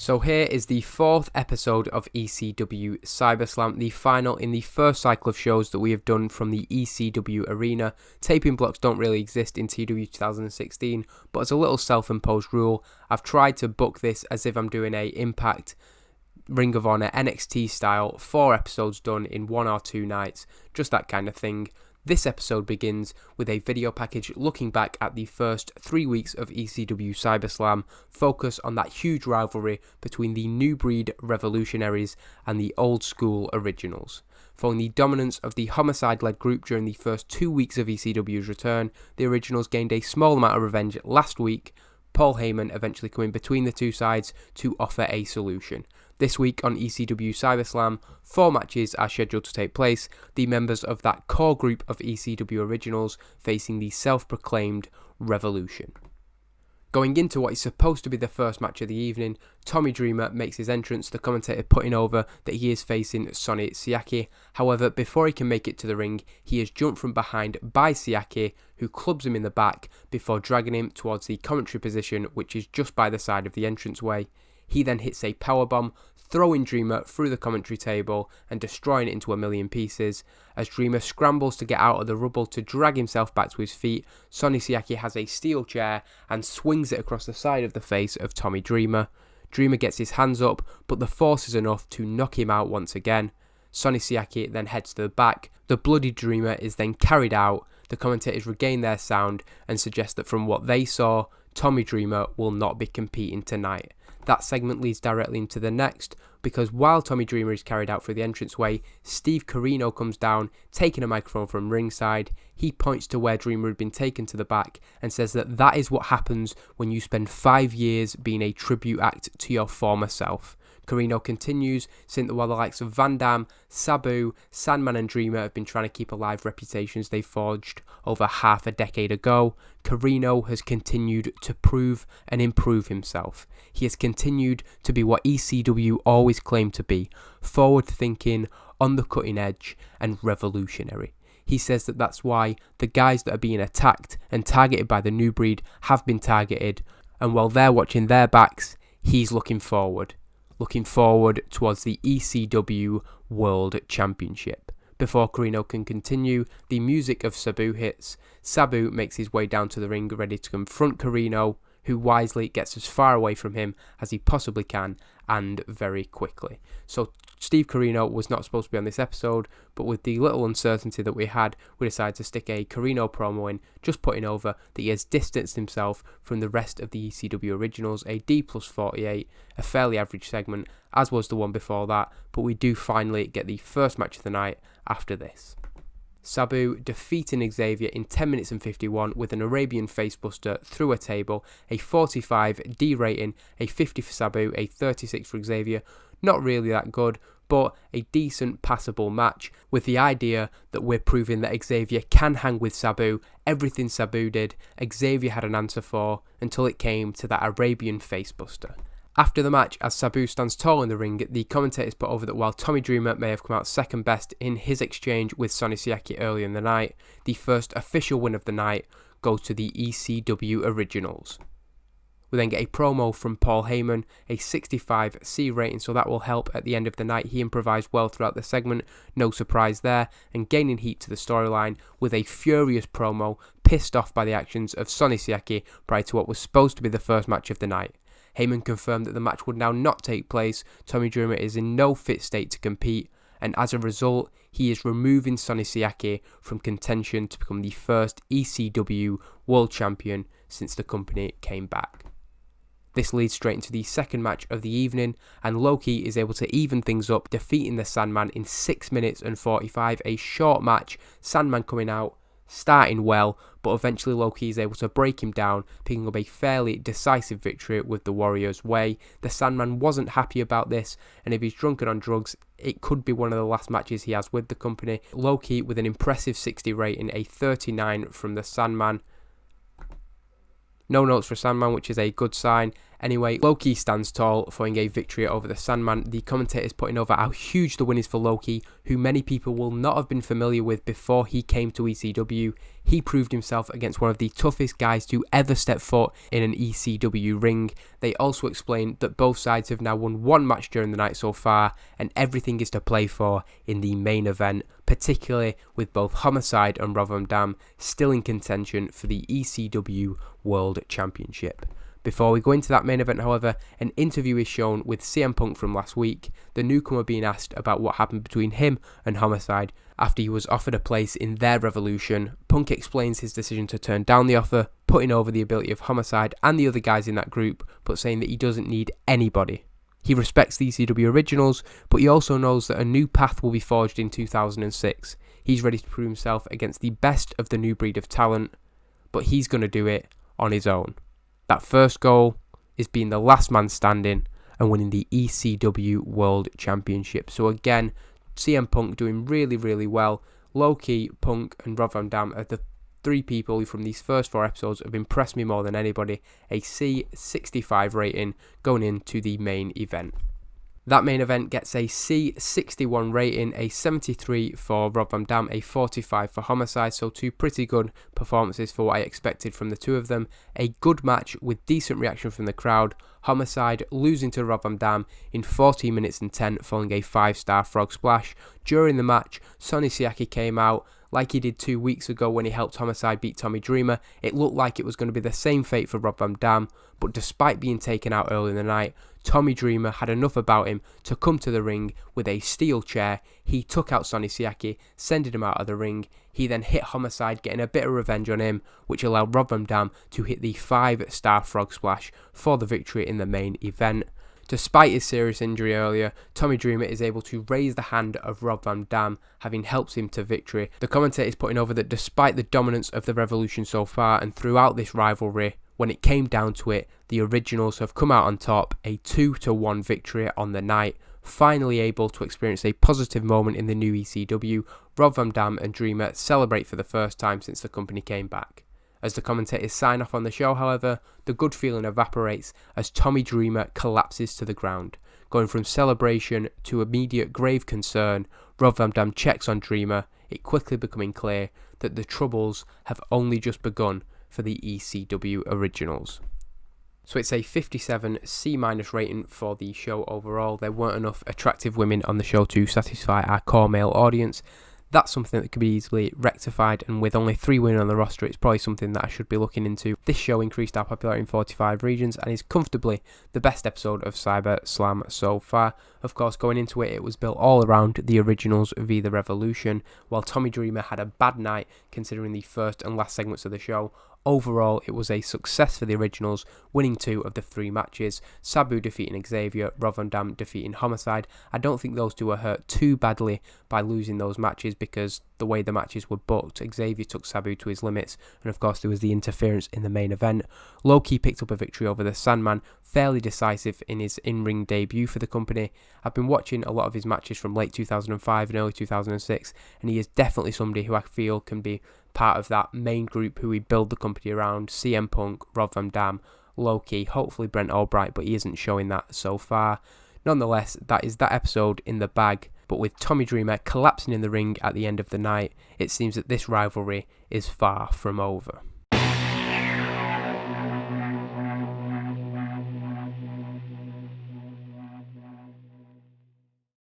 So here is the fourth episode of ECW CyberSlam, the final in the first cycle of shows that we have done from the ECW arena. Taping blocks don't really exist in TEW 2016, but as a little self-imposed rule, I've tried to book this as if I'm doing a Impact, Ring of Honor, NXT style, 4 episodes done in 1 or 2 nights, just that kind of thing. This episode begins with a video package looking back at the first 3 weeks of ECW CyberSlam, focus on that huge rivalry between the new breed revolutionaries and the old school originals. Following the dominance of the Homicide-led group during the first 2 weeks of ECW's return, the originals gained a small amount of revenge last week, Paul Heyman eventually coming between the two sides to offer a solution. This week on ECW CyberSlam, 4 matches are scheduled to take place, the members of that core group of ECW Originals facing the self-proclaimed Revolution. Going into what is supposed to be the first match of the evening, Tommy Dreamer makes his entrance, the commentator putting over that he is facing Sonny Siaki. However, before he can make it to the ring, he is jumped from behind by Siaki, who clubs him in the back before dragging him towards the commentary position, which is just by the side of the entranceway. He then hits a powerbomb, throwing Dreamer through the commentary table and destroying it into a million pieces. As Dreamer scrambles to get out of the rubble to drag himself back to his feet, Sonny Siaki has a steel chair and swings it across the side of the face of Tommy Dreamer. Dreamer gets his hands up, but the force is enough to knock him out once again. Sonny Siaki then heads to the back. The bloody Dreamer is then carried out. The commentators regain their sound and suggest that from what they saw, Tommy Dreamer will not be competing tonight. That segment leads directly into the next, because while Tommy Dreamer is carried out through the entranceway, Steve Corino comes down, taking a microphone from ringside. He points to where Dreamer had been taken to the back and says that that is what happens when you spend 5 years being a tribute act to your former self. Corino continues, saying that while the likes of Van Dam, Sabu, Sandman and Dreamer have been trying to keep alive reputations they forged over half a decade ago, Corino has continued to prove and improve himself. He has continued to be what ECW always claimed to be, forward-thinking, on the cutting edge, and revolutionary. He says that that's why the guys that are being attacked and targeted by the new breed have been targeted, and while they're watching their backs, he's looking forward towards the ECW World Championship. Before Corino can continue, the music of Sabu hits. Sabu makes his way down to the ring ready to confront Corino, who wisely gets as far away from him as he possibly can, and very quickly. So Steve Corino was not supposed to be on this episode, but with the little uncertainty that we had, we decided to stick a Corino promo in, just putting over that he has distanced himself from the rest of the ECW Originals, a D+48, a fairly average segment, as was the one before that, but we do finally get the first match of the night after this. Sabu defeating Xavier in 10 minutes and 51 with an Arabian facebuster through a table, a 45 D rating, a 50 for Sabu, a 36 for Xavier. Not really that good, but a decent passable match with the idea that we're proving that Xavier can hang with Sabu. Everything Sabu did, Xavier had an answer for until it came to that Arabian facebuster. After the match, as Sabu stands tall in the ring, the commentators put over that while Tommy Dreamer may have come out second best in his exchange with Sonny Siaki earlier in the night, the first official win of the night goes to the ECW Originals. We then get a promo from Paul Heyman, a 65 C rating, so that will help at the end of the night. He improvised well throughout the segment, no surprise there, and gaining heat to the storyline with a furious promo, pissed off by the actions of Sonny Siaki prior to what was supposed to be the first match of the night. Heyman confirmed that the match would now not take place. Tommy Dreamer is in no fit state to compete, and as a result, he is removing Sonny Siaki from contention to become the first ECW World Champion since the company came back. This leads straight into the second match of the evening, and Loki is able to even things up, defeating the Sandman in 6 minutes and 45, a short match, Sandman coming out, starting well, but eventually Loki is able to break him down, picking up a fairly decisive victory with the Warriors Way. The Sandman wasn't happy about this, and if he's drunk and on drugs, it could be one of the last matches he has with the company. Loki with an impressive 60 rating, a 39 from the Sandman. No notes for Sandman, which is a good sign. Anyway, Low-Ki stands tall, following a victory over the Sandman. The commentators putting over how huge the win is for Low-Ki, who many people will not have been familiar with before he came to ECW. He proved himself against one of the toughest guys to ever step foot in an ECW ring. They also explained that both sides have now won one match during the night so far, and everything is to play for in the main event, particularly with both Homicide and Rob Van Dam still in contention for the ECW World Championship. Before we go into that main event, however, an interview is shown with CM Punk from last week, the newcomer being asked about what happened between him and Homicide after he was offered a place in their Revolution. Punk explains his decision to turn down the offer, putting over the ability of Homicide and the other guys in that group, but saying that he doesn't need anybody. He respects the ECW Originals, but he also knows that a new path will be forged in 2006. He's ready to prove himself against the best of the new breed of talent, but he's going to do it on his own. That first goal is being the last man standing and winning the ECW World Championship. So again, CM Punk doing really, really well. Low-Ki, Punk and Rob Van Dam are the three people who from these first 4 episodes have impressed me more than anybody. A C65 rating going into the main event. That main event gets a C61 rating, a 73 for Rob Van Dam, a 45 for Homicide, so 2 pretty good performances for what I expected from the 2 of them. A good match with decent reaction from the crowd. Homicide losing to Rob Van Dam in 14 minutes and 10 following a 5-star frog splash. During the match, Sonny Siaki came out like he did 2 weeks ago when he helped Homicide beat Tommy Dreamer. It looked like it was going to be the same fate for Rob Van Dam, but despite being taken out early in the night, Tommy Dreamer had enough about him to come to the ring with a steel chair. He took out Sonny Siaki, sending him out of the ring. He then hit Homicide, getting a bit of revenge on him, which allowed Rob Van Dam to hit the 5-star frog splash for the victory in the main event. Despite his serious injury earlier, Tommy Dreamer is able to raise the hand of Rob Van Dam, having helped him to victory. The commentator is putting over that despite the dominance of the Revolution so far and throughout this rivalry, when it came down to it, the Originals have come out on top, a 2-1 victory on the night, finally able to experience a positive moment in the new ECW. Rob Van Dam and Dreamer celebrate for the first time since the company came back. As the commentators sign off on the show, however, the good feeling evaporates as Tommy Dreamer collapses to the ground. Going from celebration to immediate grave concern, Rob Van Dam checks on Dreamer, it quickly becoming clear that the troubles have only just begun for the ECW Originals. So it's a 57 C- rating for the show overall. There weren't enough attractive women on the show to satisfy our core male audience. That's something that could be easily rectified, and with only 3 women on the roster, it's probably something that I should be looking into. This show increased our popularity in 45 regions and is comfortably the best episode of CyberSlam so far. Of course, going into it, it was built all around the Originals v the Revolution, while Tommy Dreamer had a bad night considering the first and last segments of the show. Overall, it was a success for the Originals, winning 2 of the 3 matches. Sabu defeating Xavier, Rob Van Dam defeating Homicide. I don't think those 2 were hurt too badly by losing those matches because the way the matches were booked, Xavier took Sabu to his limits, and of course there was the interference in the main event. Low-Ki picked up a victory over the Sandman, fairly decisive in his in-ring debut for the company. I've been watching a lot of his matches from late 2005 and early 2006, and he is definitely somebody who I feel can be part of that main group who we build the company around. CM Punk, Rob Van Dam, Low-Ki, hopefully Brent Albright, but he isn't showing that so far. Nonetheless, that is that episode in the bag, but with Tommy Dreamer collapsing in the ring at the end of the night, it seems that this rivalry is far from over.